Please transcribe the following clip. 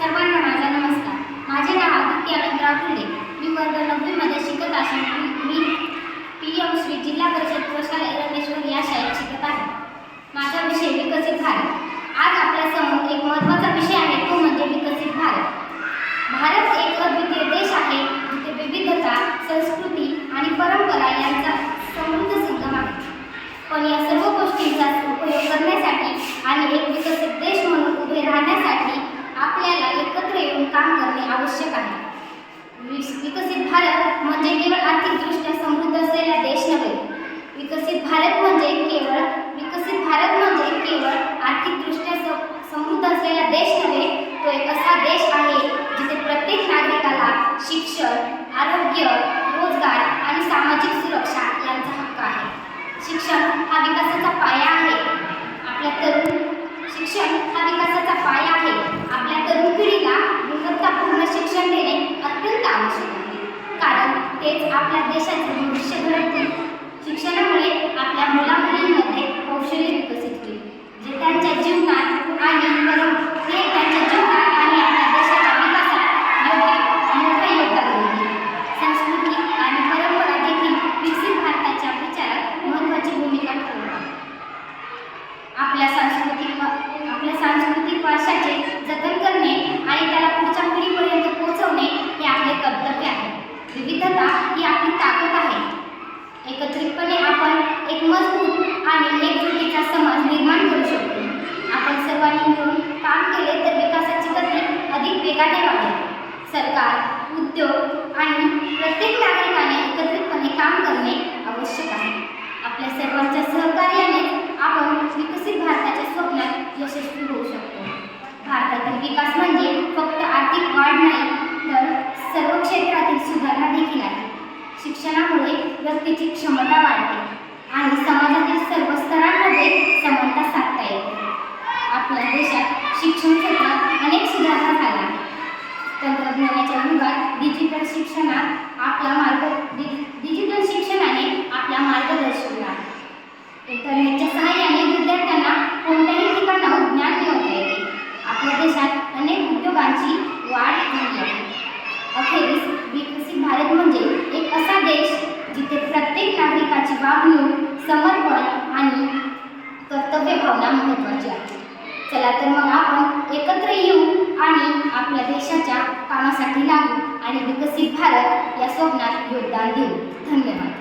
सर्वांना माझा नमस्कार. माझे नाव आदित्य अनंतराव फुले. मी वर्ग 9वी मध्ये शिकत असून मी PM श्री जिल्हा परिषद प्रशाला एरंडेश्वर या शाळेत शिकत आहे. माझा विषय विकसित भारत. आज आपल्या समोर एक महत्त्वाचा विषय आहे, तो म्हणजे विकसित भारत. भारत एक अद्वितीय देश आहे जिथे विविधता, संस्कृती आणि परंपरा यांचा समृद्ध संगम आहे. पण या सर्व गोष्टींचा उपयोग करण्यासाठी आणि एक विकसित देश म्हणून उभे राहण्यासाठी आपल्याला एकत्र येऊन काम करणे आवश्यक आहे. विकसित भारत म्हणजे केवळ आर्थिकदृष्ट्या समृद्ध असलेला देश नव्हे. विकसित भारत म्हणजे केवळ आर्थिकदृष्ट्या समृद्ध असलेला देश नव्हे, तो एक असा देश आहे जिथे प्रत्येक नागरिकाला शिक्षण, आरोग्य, रोजगार आणि सामाजिक सुरक्षा यांचा हक्क आहे. शिक्षण हा विकासाचा पाया आहे. आपल्या तरुण पिढीला गुणवत्तापूर्ण शिक्षण देणे अत्यंत आवश्यक आहे, कारण तेच आपल्या देशाचे भविष्य घडवतील. शिक्षणामुळे आपल्या मुला-मुलींमध्ये कौशल्य विकसित होईल, जे त्यांच्या जीवनात आणि आपल्या देशाच्या विकासात मोठे योगदान देतील. संस्कृती आणि परंपरा देखील विकसित भारताच्या विचारात महत्त्वाची भूमिका ठेवतात. आपल्या सांस्कृतिक वारशाचे जतन करणे आणि त्याला पुढच्या पिढीपर्यंत पोहोचवणे हे आपले कर्तव्य आहे. विविधता ही आपली ताकद आहे. एकत्रितपणे आपण एक मजबूत आणि एकजुटीचा समाज निर्माण करू शकतो. आपण सर्वांनी मिळून काम केले तर विकासाची गती अधिक वेगाने वाढेल. सरकार, उद्योग आणि प्रत्येक नागरिकाने एकत्रितपणे काम करणे आवश्यक आहे. आपल्या सर्वांच्या सहकार्याने आपण विकसित भारताच्या स्वप्नात यशस्वी होऊ शकतो. भारतातील विकास म्हणजे फक्त आर्थिक वाढ नाही, तर सर्व क्षेत्रातील सुधारणा देखील आहे. शिक्षणामुळे व्यक्तीची क्षमता वाढते आणि समाजातील सर्व स्तरांमध्ये समानता साधता येते. आपल्या देशात शिक्षण क्षेत्रात अनेक सुधारणा झाल्या आहेत. तंत्रज्ञानाच्या युगात डिजिटल शिक्षणाने आपला मार्ग दर्शवला आहे. इंटरनेटच्या सहाय्याने विद्यार्थ्यांना कोणत्याही ठिकाणाहून ज्ञान मिळवता येते. आपल्या देशात अनेक उद्योगांची वाढ झाली आहे. अखेरीस विकसित भारत म्हणजे एक असा देश जिथे प्रत्येक नागरिकाची वागणूक, समर्पण आणि कर्तव्य भावना महत्त्वाची आहे. चला तर मग आपण एकत्र येऊ आणि आपल्या देशाच्या कामासाठी लागू आणि विकसित भारत या स्वप्नात योगदान देऊ. धन्यवाद.